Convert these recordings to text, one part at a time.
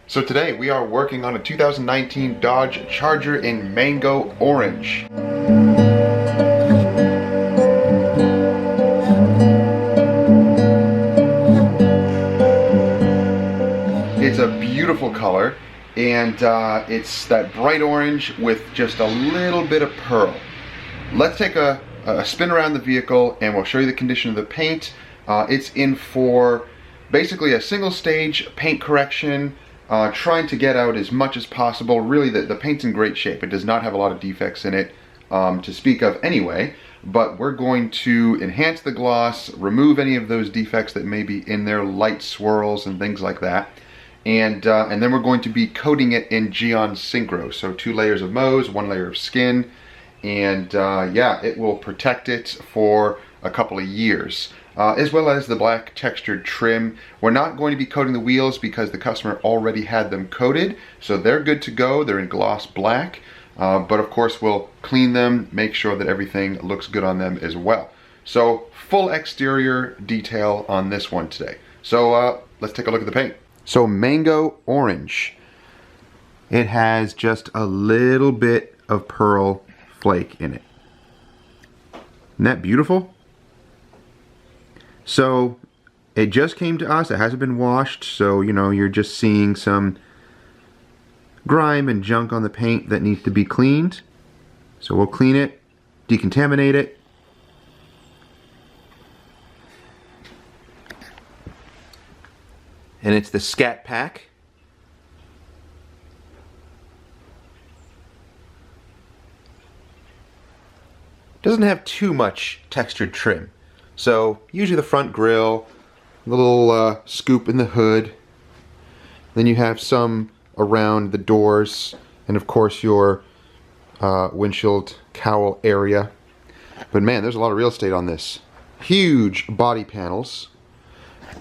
So today we are working on a 2019 Dodge Charger in Mango Orange. It's a beautiful color, and it's that bright orange with just a little bit of pearl. Let's take a spin around the vehicle and we'll show you the condition of the paint. It's in for basically a single stage paint correction, trying to get out as much as possible. Really, the paint's in great shape. It does not have a lot of defects in it to speak of anyway, but we're going to enhance the gloss, remove any of those defects that may be in there, light swirls and things like that. And then we're going to be coating it in Gyeon Syncro. So 2 layers of Mohs, 1 layer of skin, and yeah, it will protect it for a couple of years. As well as the black textured trim. We're not going to be coating the wheels because the customer already had them coated, so they're good to go. They're in gloss black, but of course we'll clean them, make sure that everything looks good on them as well. So full exterior detail on this one today. So let's take a look at the paint. So Mango Orange. It has just a little bit of pearl flake in it. Isn't that beautiful? So it just came to us. It hasn't been washed, so you know, you're just seeing some grime and junk on the paint that needs to be cleaned. So we'll clean it, decontaminate it. And it's the Scatpack. Doesn't have too much textured trim. So usually the front grille, the little scoop in the hood, then you have some around the doors, and of course your windshield cowl area. But man, there's a lot of real estate on this. Huge body panels.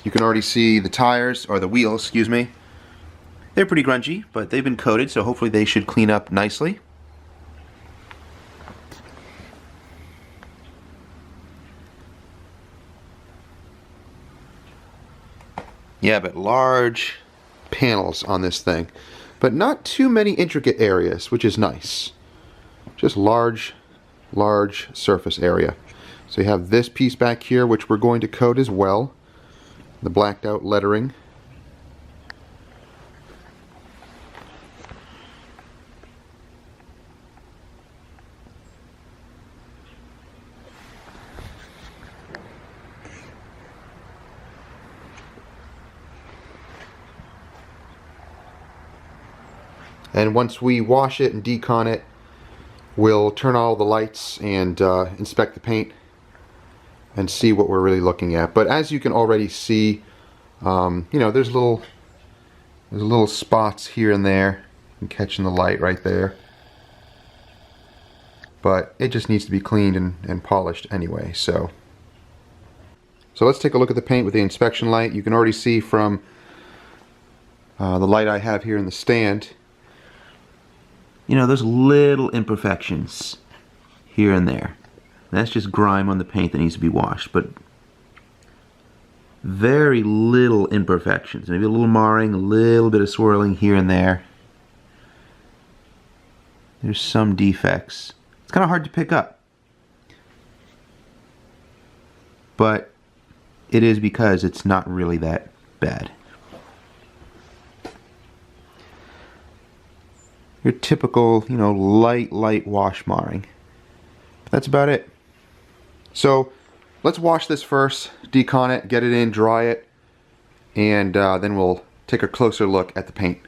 You can already see the tires, or the wheels, excuse me. They're pretty grungy, but they've been coated, so hopefully they should clean up nicely. Yeah, but large panels on this thing. But not too many intricate areas, which is nice. Just large surface area. So you have this piece back here, which we're going to coat as well. The blacked out lettering. And once we wash it and decon it, we'll turn all the lights and inspect the paint and see what we're really looking at. But as you can already see, you know, there's little spots here and there. I'm catching the light right there. But it just needs to be cleaned and polished anyway. So let's take a look at the paint with the inspection light. You can already see from the light I have here in the stand, you know, there's little imperfections here and there. That's just grime on the paint that needs to be washed, but very little imperfections. Maybe a little marring, a little bit of swirling here and there. There's some defects. It's kind of hard to pick up, but it is because it's not really that bad. Your typical, you know, light wash marring. That's about it. So let's wash this first, decon it, get it in, dry it, and then we'll take a closer look at the paint.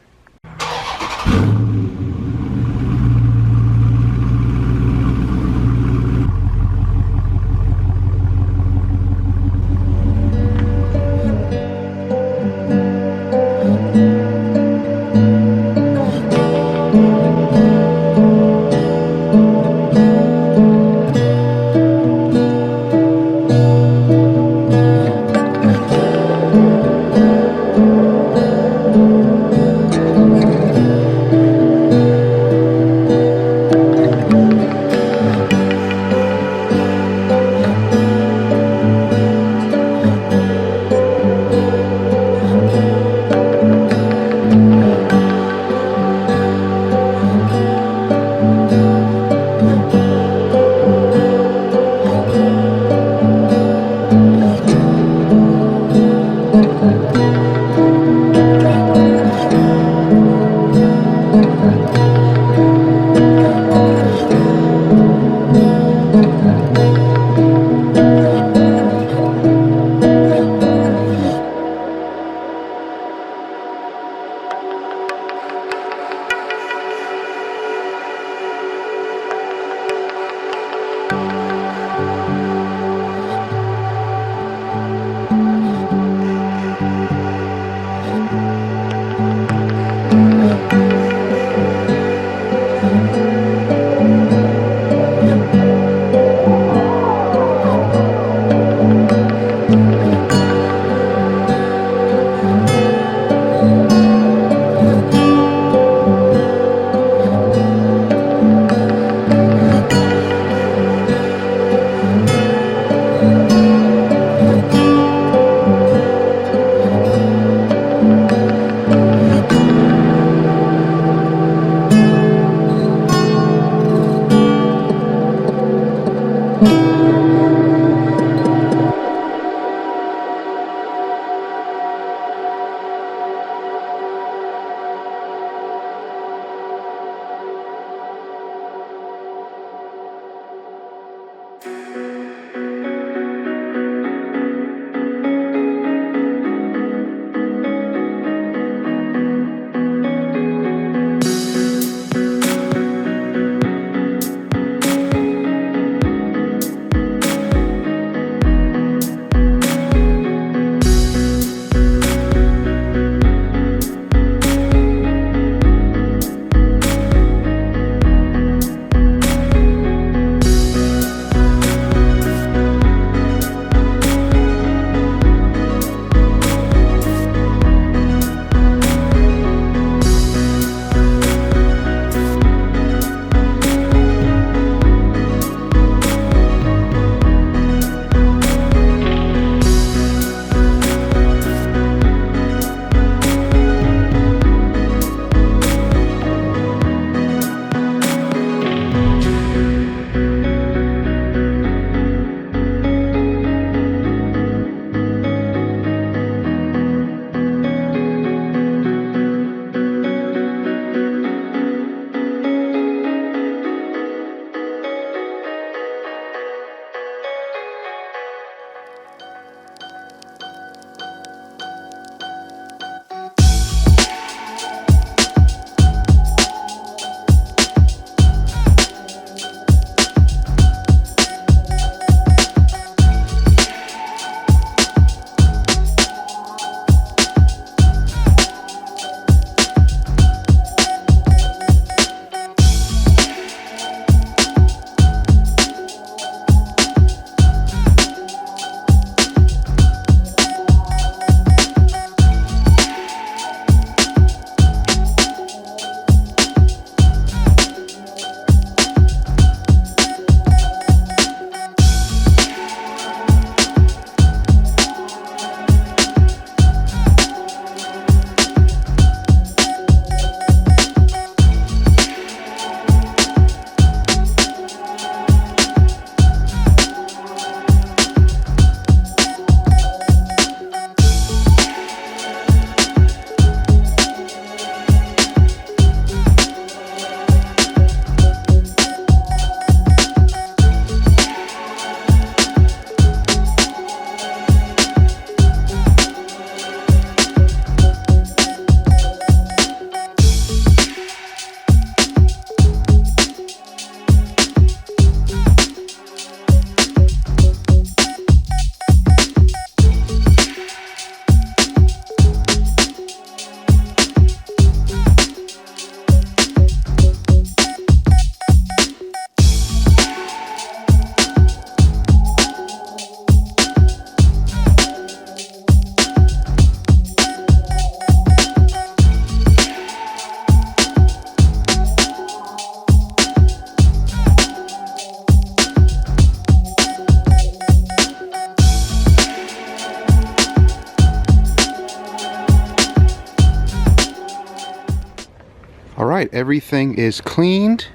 Alright, everything is cleaned.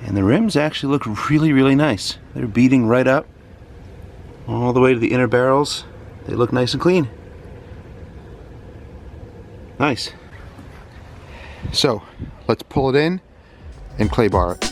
And the rims actually look really, really nice. They're beading right up all the way to the inner barrels. They look nice and clean. Nice. So, let's pull it in and clay bar it.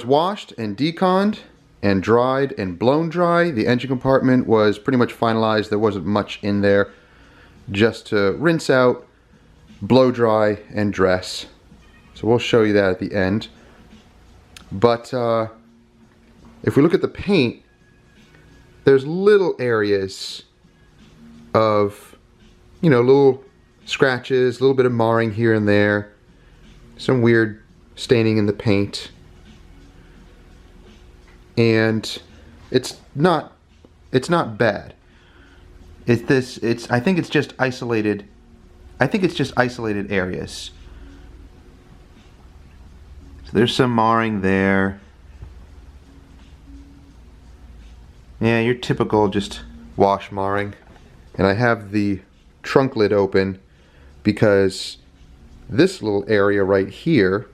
Washed and deconned and dried and blown dry. The engine compartment was pretty much finalized. There wasn't much in there. Just to rinse out, blow dry, and dress. So we'll show you that at the end. But if we look at the paint, there's little areas of, you know, little scratches, a little bit of marring here and there. Some weird staining in the paint. And it's not bad. I think it's just isolated. I think it's just isolated areas. So there's some marring there. Yeah, your typical just wash marring. And I have the trunk lid open because this little area right here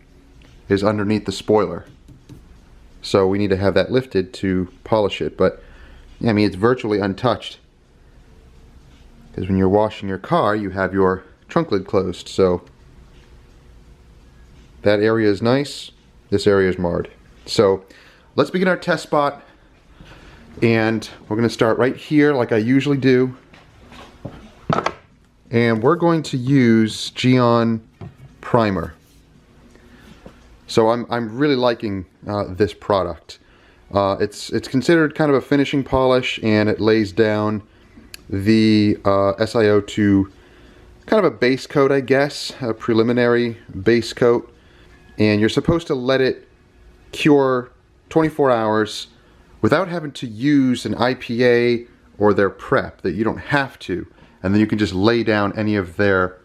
is underneath the spoiler. So we need to have that lifted to polish it. But I mean, it's virtually untouched. Because when you're washing your car, you have your trunk lid closed. So that area is nice. This area is marred. So let's begin our test spot. And we're going to start right here like I usually do. And we're going to use Gyeon primer. So I'm really liking this product. It's considered kind of a finishing polish, and it lays down the SIO to kind of a base coat, I guess, a preliminary base coat, and you're supposed to let it cure 24 hours without having to use an IPA or their prep, that you don't have to, and then you can just lay down any of their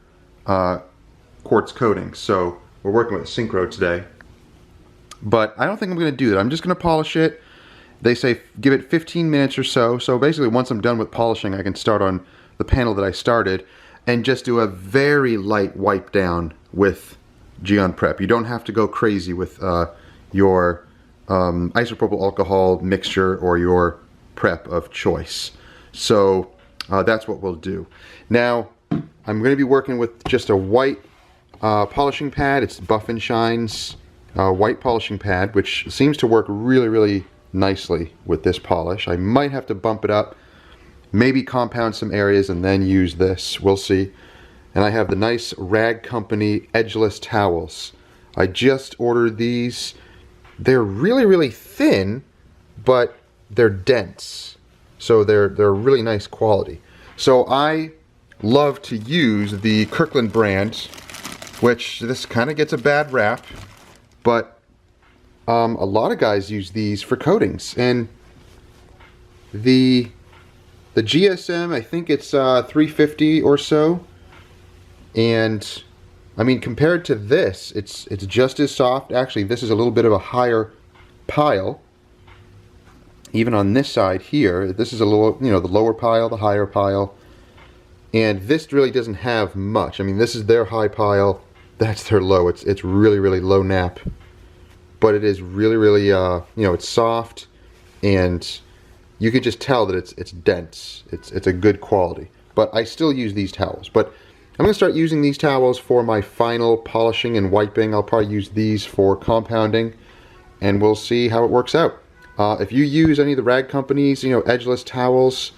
quartz coatings. So we're working with Syncro today, but I don't think I'm going to do that. I'm just going to polish it. They say give it 15 minutes or so. So basically once I'm done with polishing, I can start on the panel that I started and just do a very light wipe down with Gyeon Prep. You don't have to go crazy with your isopropyl alcohol mixture or your prep of choice. So that's what we'll do. Now I'm going to be working with just a white polishing pad. It's Buff and Shine's white polishing pad, which seems to work really, really nicely with this polish. I might have to bump it up, maybe compound some areas and then use this. We'll see. And I have the nice Rag Company edgeless towels. I just ordered these. They're really, really thin, but they're dense. So they're really nice quality. So I love to use the Kirkland brand, which this kind of gets a bad rap, but a lot of guys use these for coatings. And the GSM, I think it's 350 or so. And I mean, compared to this, it's just as soft. Actually, this is a little bit of a higher pile. Even on this side here, this is a little, you know, the lower pile, the higher pile. And this really doesn't have much. I mean, this is their high pile, that's their low. It's really, really low nap. But it is really, really, you know, it's soft, and you can just tell that it's dense. It's a good quality. But I still use these towels. But I'm going to start using these towels for my final polishing and wiping. I'll probably use these for compounding, and we'll see how it works out. If you use any of the Rag Company's, you know, edgeless towels,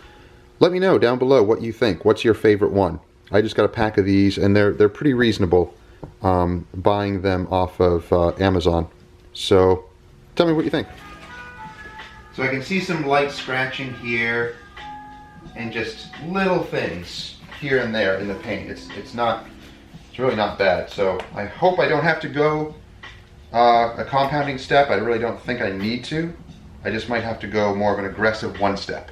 let me know down below what you think. What's your favorite one? I just got a pack of these, and they're pretty reasonable, buying them off of Amazon. So tell me what you think. So I can see some light scratching here, and just little things here and there in the paint. It's really not bad. So I hope I don't have to go a compounding step. I really don't think I need to. I just might have to go more of an aggressive one step.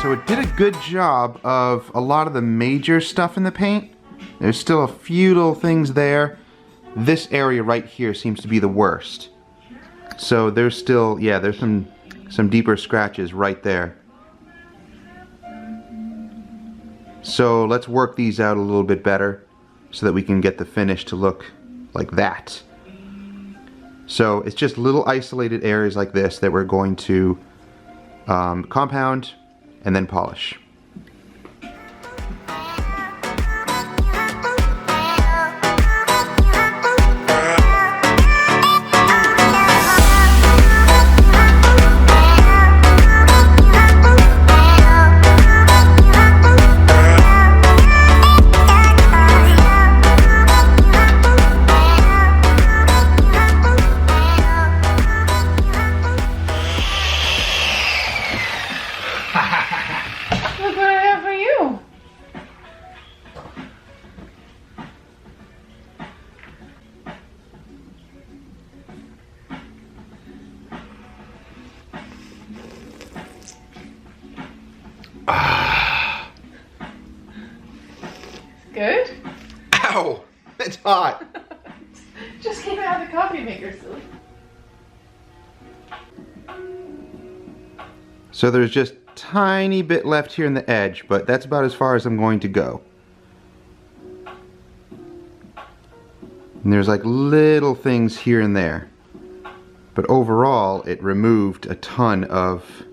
So it did a good job of a lot of the major stuff in the paint. There's still a few little things there. This area right here seems to be the worst. So there's still, yeah, there's some deeper scratches right there. So let's work these out a little bit better so that we can get the finish to look like that. So it's just little isolated areas like this that we're going to compound and then polish. Look what I have for you. Good? Ow! It's hot! Just came out of the coffee maker, silly. So there's just tiny bit left here in the edge, but that's about as far as I'm going to go. And there's like little things here and there. But overall, it removed a ton of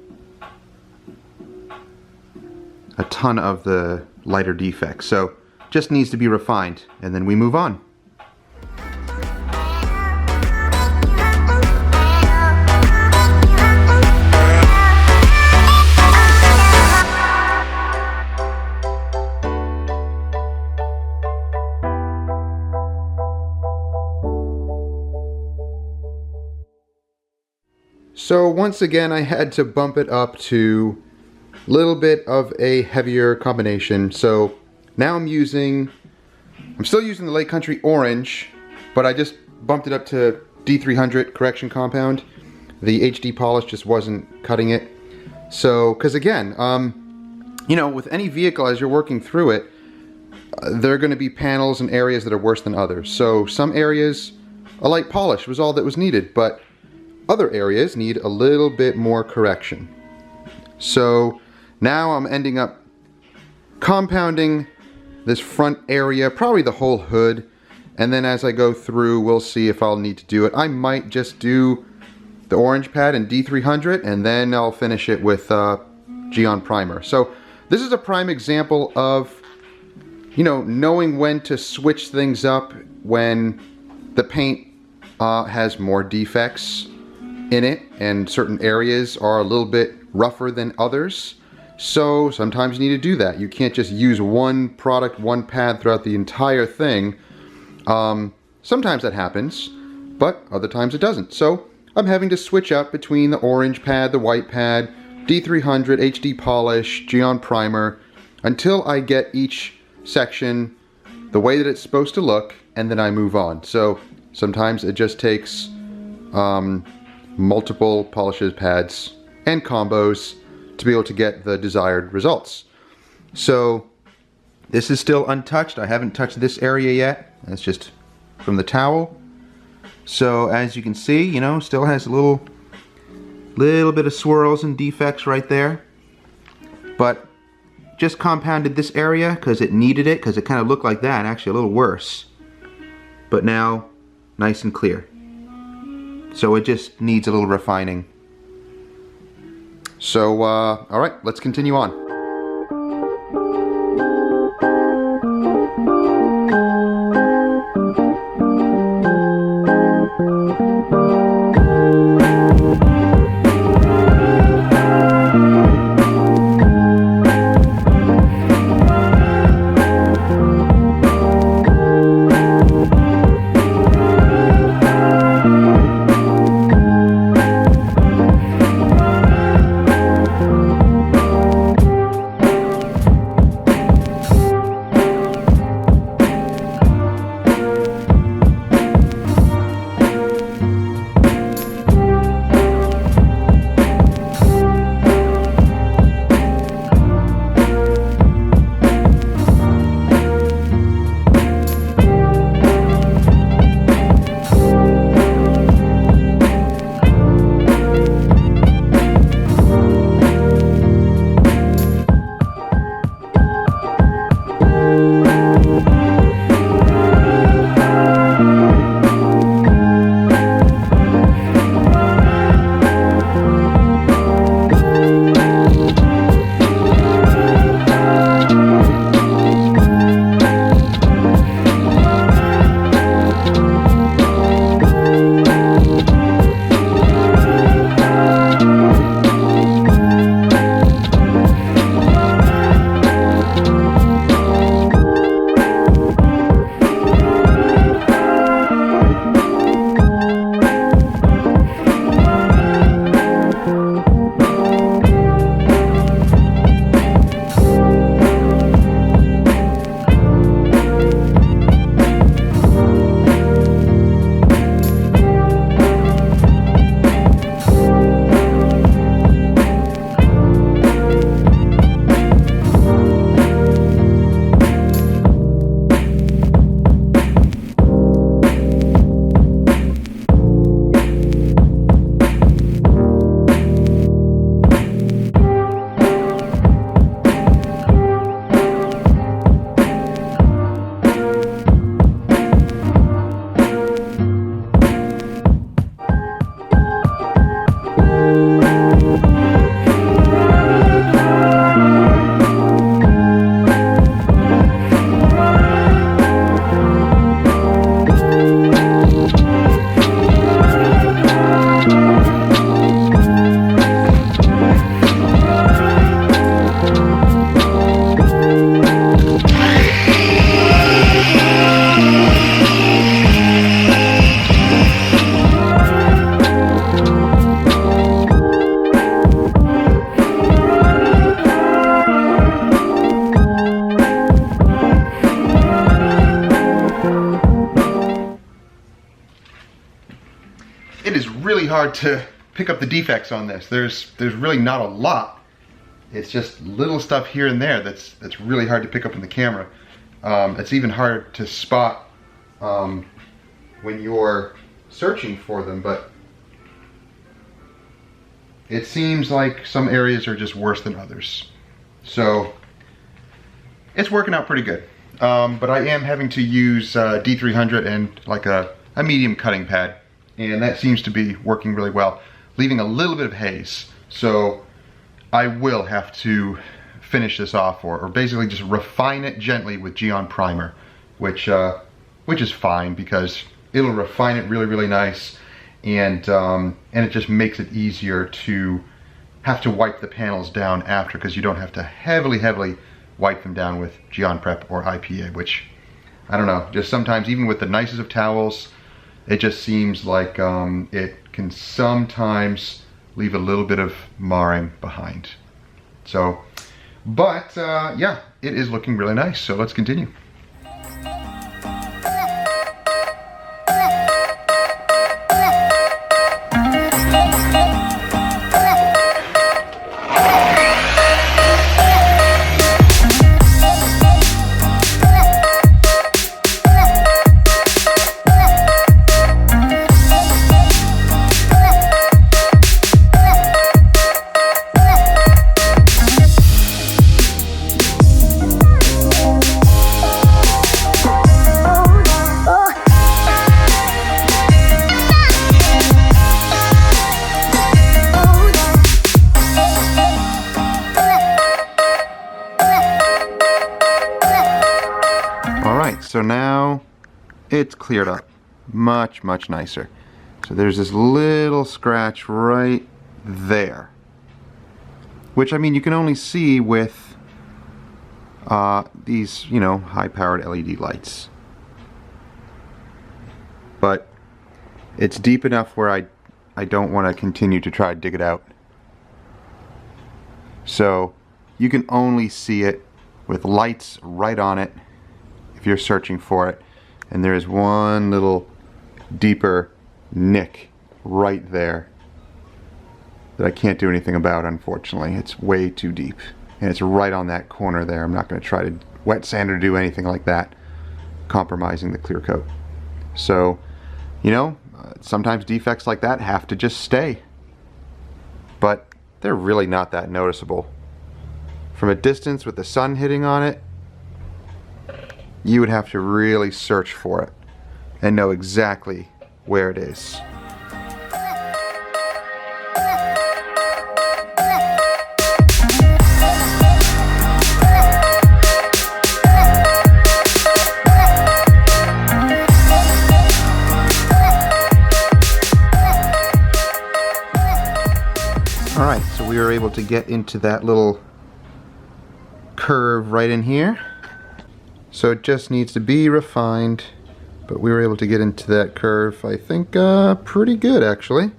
the lighter defects. So just needs to be refined, and then we move on. So once again, I had to bump it up to a little bit of a heavier combination. So now I'm still using the Lake Country Orange, but I just bumped it up to D300 correction compound. The HD polish just wasn't cutting it. So, because again, you know, with any vehicle as you're working through it, there are going to be panels and areas that are worse than others. So some areas, a light polish was all that was needed, but other areas need a little bit more correction. So now I'm ending up compounding this front area, probably the whole hood, and then as I go through, we'll see if I'll need to do it. I might just do the orange pad in D300, and then I'll finish it with Gyeon primer. So this is a prime example of, you know, knowing when to switch things up when the paint has more defects in it, and certain areas are a little bit rougher than others. So sometimes you need to do that. You can't just use one product, one pad throughout the entire thing. Sometimes that happens, but other times it doesn't. So I'm having to switch up between the orange pad, the white pad, D300, HD polish, Gyeon primer, until I get each section the way that it's supposed to look, and then I move on. So sometimes it just takes multiple polishes, pads, and combos to be able to get the desired results. So this is still untouched. I haven't touched this area yet. That's just from the towel. So as you can see, you know, still has a little bit of swirls and defects right there. But just compounded this area because it needed it, because it kind of looked like that, actually a little worse. But now, nice and clear. So it just needs a little refining. So, alright, let's continue on. hard to pick up the defects on this. There's really not a lot. It's just little stuff here and there that's really hard to pick up in the camera. It's even hard to spot when you're searching for them, but it seems like some areas are just worse than others. So it's working out pretty good. But I am having to use D300 and like a medium cutting pad, and that seems to be working really well, leaving a little bit of haze. So I will have to finish this off, or basically just refine it gently with Gyeon primer, which is fine because it'll refine it really, really nice, and it just makes it easier to have to wipe the panels down after, because you don't have to heavily wipe them down with Gyeon Prep or IPA, which, I don't know, just sometimes even with the nicest of towels, it just seems like it can sometimes leave a little bit of marring behind. So, but yeah, it is looking really nice, so let's continue. So now it's cleared up much nicer. So there's this little scratch right there, which, I mean, you can only see with these, you know, high-powered LED lights. But it's deep enough where I don't want to continue to try to dig it out. So you can only see it with lights right on it if you're searching for it, and there is one little deeper nick right there that I can't do anything about, unfortunately. It's way too deep, and it's right on that corner there. I'm not going to try to wet sand or do anything like that, compromising the clear coat. So, you know, sometimes defects like that have to just stay, but they're really not that noticeable. From a distance with the sun hitting on it, you would have to really search for it and know exactly where it is. Alright, so we were able to get into that little curve right in here. So it just needs to be refined, but we were able to get into that curve, I think, pretty good, actually.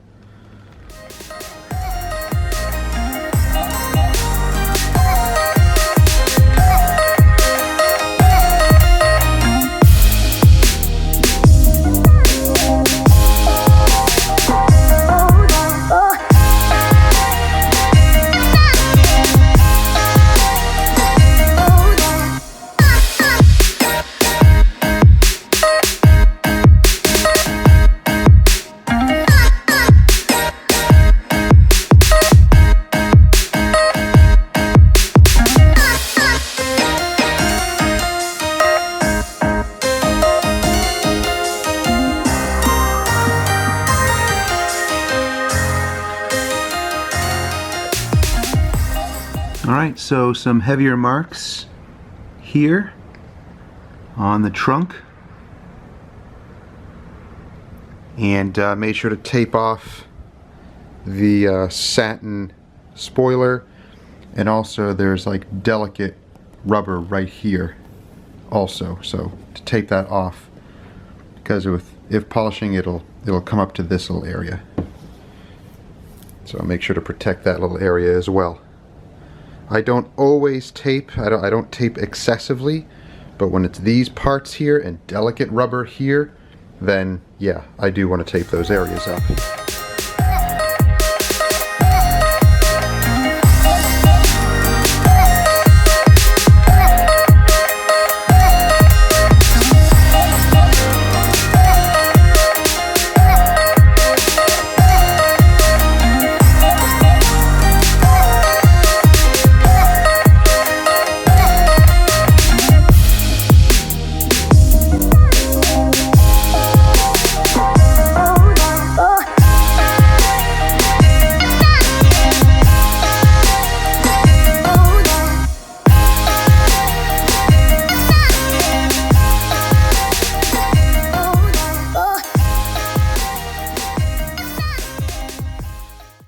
Alright, so some heavier marks here on the trunk, and made sure to tape off the satin spoiler, and also there's like delicate rubber right here also, so to tape that off, because if polishing it'll come up to this little area, so make sure to protect that little area as well. I don't always tape, I don't tape excessively, but when it's these parts here and delicate rubber here, then yeah, I do want to tape those areas up.